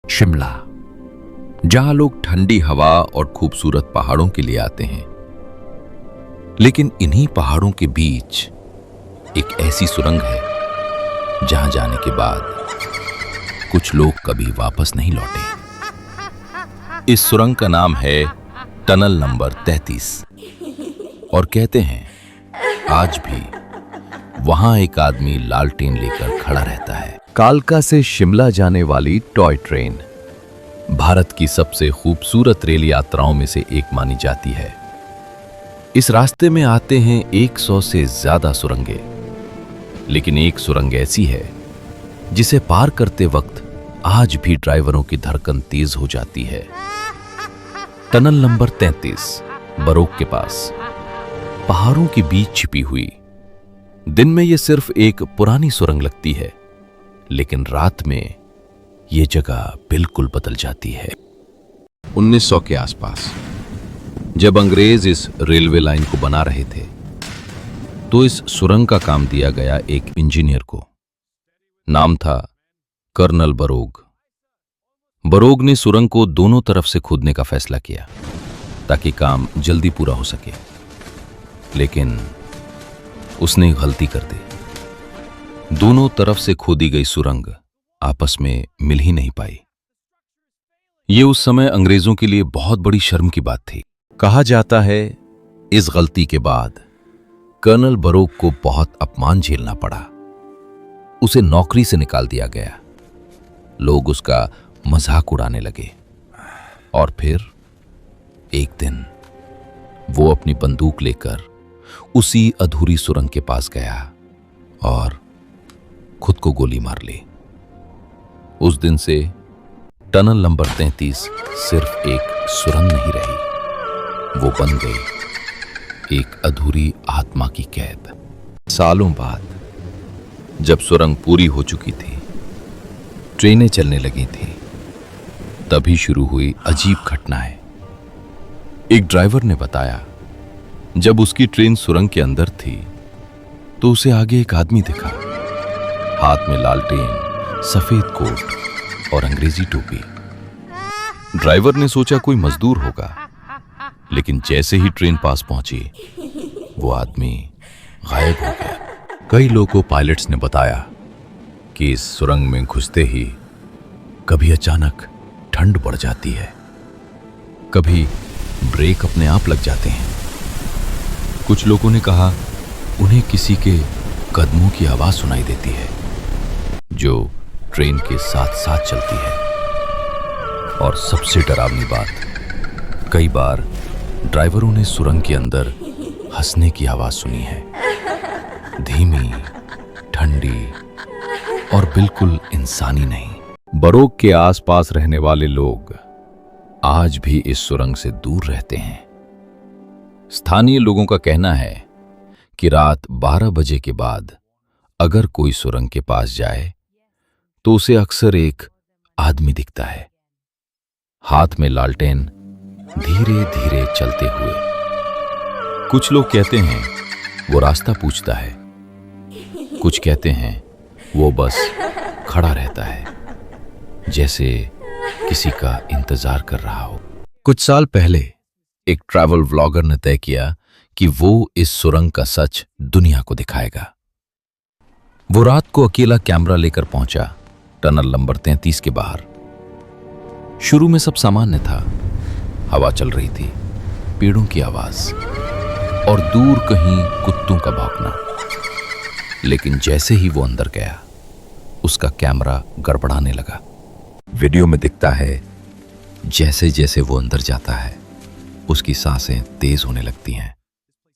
शिमला, जहां लोग ठंडी हवा और खूबसूरत पहाड़ों के लिए आते हैं, लेकिन इन्हीं पहाड़ों के बीच एक ऐसी सुरंग है जहां जाने के बाद कुछ लोग कभी वापस नहीं लौटे। इस सुरंग का नाम है टनल नंबर 33 और कहते हैं आज भी वहां एक आदमी लालटेन लेकर खड़ा रहता है। कालका से शिमला जाने वाली टॉय ट्रेन भारत की सबसे खूबसूरत रेल यात्राओं में से एक मानी जाती है। इस रास्ते में आते हैं 100 से ज्यादा सुरंगें, लेकिन एक सुरंग ऐसी है जिसे पार करते वक्त आज भी ड्राइवरों की धड़कन तेज हो जाती है। टनल नंबर 33 बरोक के पास पहाड़ों के बीच छिपी हुई। दिन में यह सिर्फ एक पुरानी सुरंग लगती है, लेकिन रात में यह जगह बिल्कुल बदल जाती है। 1900 के आसपास जब अंग्रेज इस रेलवे लाइन को बना रहे थे, तो इस सुरंग का काम दिया गया एक इंजीनियर को। नाम था कर्नल बरोग। बरोग ने सुरंग को दोनों तरफ से खोदने का फैसला किया ताकि काम जल्दी पूरा हो सके, लेकिन उसने गलती कर दी। दोनों तरफ से खोदी गई सुरंग आपस में मिल ही नहीं पाई। यह उस समय अंग्रेजों के लिए बहुत बड़ी शर्म की बात थी। कहा जाता है इस गलती के बाद कर्नल बरोग को बहुत अपमान झेलना पड़ा। उसे नौकरी से निकाल दिया गया। लोग उसका मजाक उड़ाने लगे और फिर एक दिन वो अपनी बंदूक लेकर उसी अधूरी सुरंग के पास गया और खुद को गोली मार ली। उस दिन से टनल नंबर 33 सिर्फ एक सुरंग नहीं रही, वो बन गई एक अधूरी आत्मा की कैद। सालों बाद जब सुरंग पूरी हो चुकी थी, ट्रेनें चलने लगी थी, तभी शुरू हुई अजीब घटनाएं। एक ड्राइवर ने बताया जब उसकी ट्रेन सुरंग के अंदर थी तो उसे आगे एक आदमी दिखा, हाथ में लालटेन, सफेद कोट और अंग्रेजी टोपी। ड्राइवर ने सोचा कोई मजदूर होगा, लेकिन जैसे ही ट्रेन पास पहुंची वो आदमी गायब हो गया। कई लोगों पायलट्स ने बताया कि इस सुरंग में घुसते ही कभी अचानक ठंड बढ़ जाती है, कभी ब्रेक अपने आप लग जाते हैं। कुछ लोगों ने कहा उन्हें किसी के कदमों की आवाज सुनाई देती है जो ट्रेन के साथ साथ चलती है। और सबसे डरावनी बात, कई बार ड्राइवरों ने सुरंग के अंदर हंसने की आवाज सुनी है, धीमी, ठंडी और बिल्कुल इंसानी नहीं। बरोक के आसपास रहने वाले लोग आज भी इस सुरंग से दूर रहते हैं। स्थानीय लोगों का कहना है कि रात 12 बजे के बाद अगर कोई सुरंग के पास जाए तो उसे अक्सर एक आदमी दिखता है, हाथ में लालटेन, धीरे धीरे चलते हुए। कुछ लोग कहते हैं वो रास्ता पूछता है, कुछ कहते हैं वो बस खड़ा रहता है, जैसे किसी का इंतजार कर रहा हो। कुछ साल पहले एक ट्रैवल व्लॉगर ने तय किया कि वो इस सुरंग का सच दुनिया को दिखाएगा। वो रात को अकेला कैमरा लेकर पहुंचा टनल नंबर 33 के बाहर। शुरू में सब सामान्य था, हवा चल रही थी, पेड़ों की आवाज और दूर कहीं कुत्तों का भौंकना। लेकिन जैसे ही वो अंदर गया, उसका कैमरा गड़बड़ाने लगा। वीडियो में दिखता है जैसे जैसे वो अंदर जाता है उसकी सांसें तेज होने लगती हैं।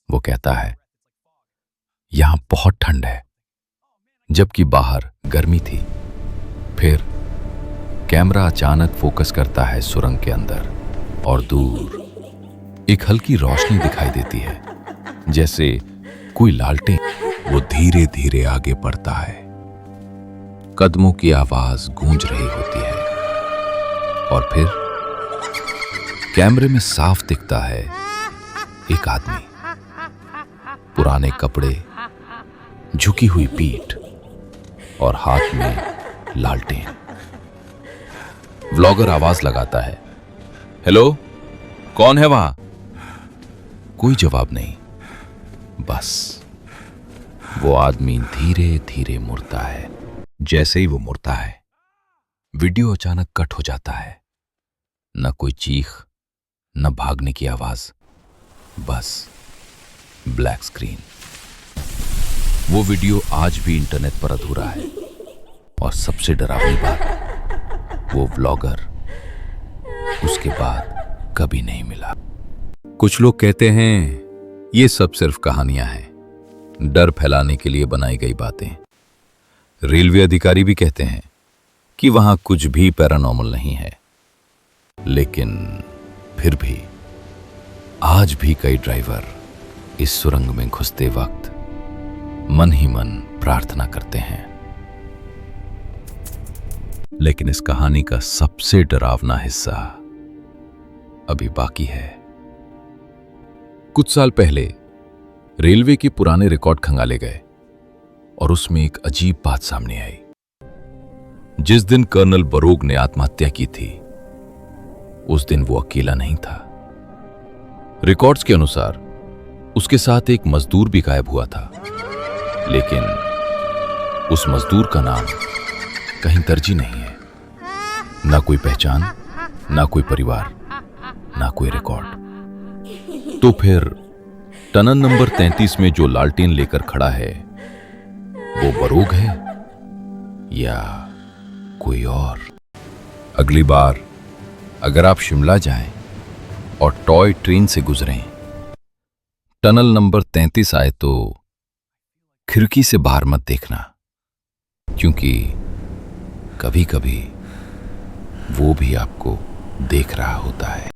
वो कहता है यहां बहुत ठंड है, जबकि बाहर गर्मी थी। फिर कैमरा अचानक फोकस करता है सुरंग के अंदर और दूर एक हल्की रोशनी दिखाई देती है, जैसे कोई लालटेन। वो धीरे धीरे आगे बढ़ता है, कदमों की आवाज गूंज रही होती है और फिर कैमरे में साफ दिखता है एक आदमी, पुराने कपड़े, झुकी हुई पीठ और हाथ में लालटेन। व्लॉगर आवाज लगाता है, हेलो, कौन है वहां? कोई जवाब नहीं। बस वो आदमी धीरे धीरे मुड़ता है। जैसे ही वो मुड़ता है, वीडियो अचानक कट हो जाता है। न कोई चीख, न भागने की आवाज, बस ब्लैक स्क्रीन। वो वीडियो आज भी इंटरनेट पर अधूरा है। और सबसे डरावनी बात, वो व्लॉगर उसके बाद कभी नहीं मिला। कुछ लोग कहते हैं ये सब सिर्फ कहानियां हैं, डर फैलाने के लिए बनाई गई बातें। रेलवे अधिकारी भी कहते हैं कि वहां कुछ भी पैरानॉर्मल नहीं है। लेकिन फिर भी आज भी कई ड्राइवर इस सुरंग में घुसते वक्त मन ही मन प्रार्थना करते हैं। लेकिन इस कहानी का सबसे डरावना हिस्सा अभी बाकी है। कुछ साल पहले रेलवे के पुराने रिकॉर्ड खंगाले गए और उसमें एक अजीब बात सामने आई। जिस दिन कर्नल बरोग ने आत्महत्या की थी, उस दिन वो अकेला नहीं था। रिकॉर्ड्स के अनुसार उसके साथ एक मजदूर भी गायब हुआ था। लेकिन उस मजदूर का नाम कहीं दर्ज नहीं है। ना कोई पहचान, ना कोई परिवार, ना कोई रिकॉर्ड। तो फिर टनल नंबर 33 में जो लालटेन लेकर खड़ा है, वो बरोग है या कोई और? अगली बार अगर आप शिमला जाएं और टॉय ट्रेन से गुजरें, टनल नंबर 33 आए तो खिड़की से बाहर मत देखना, क्योंकि कभी कभी वो भी आपको देख रहा होता है।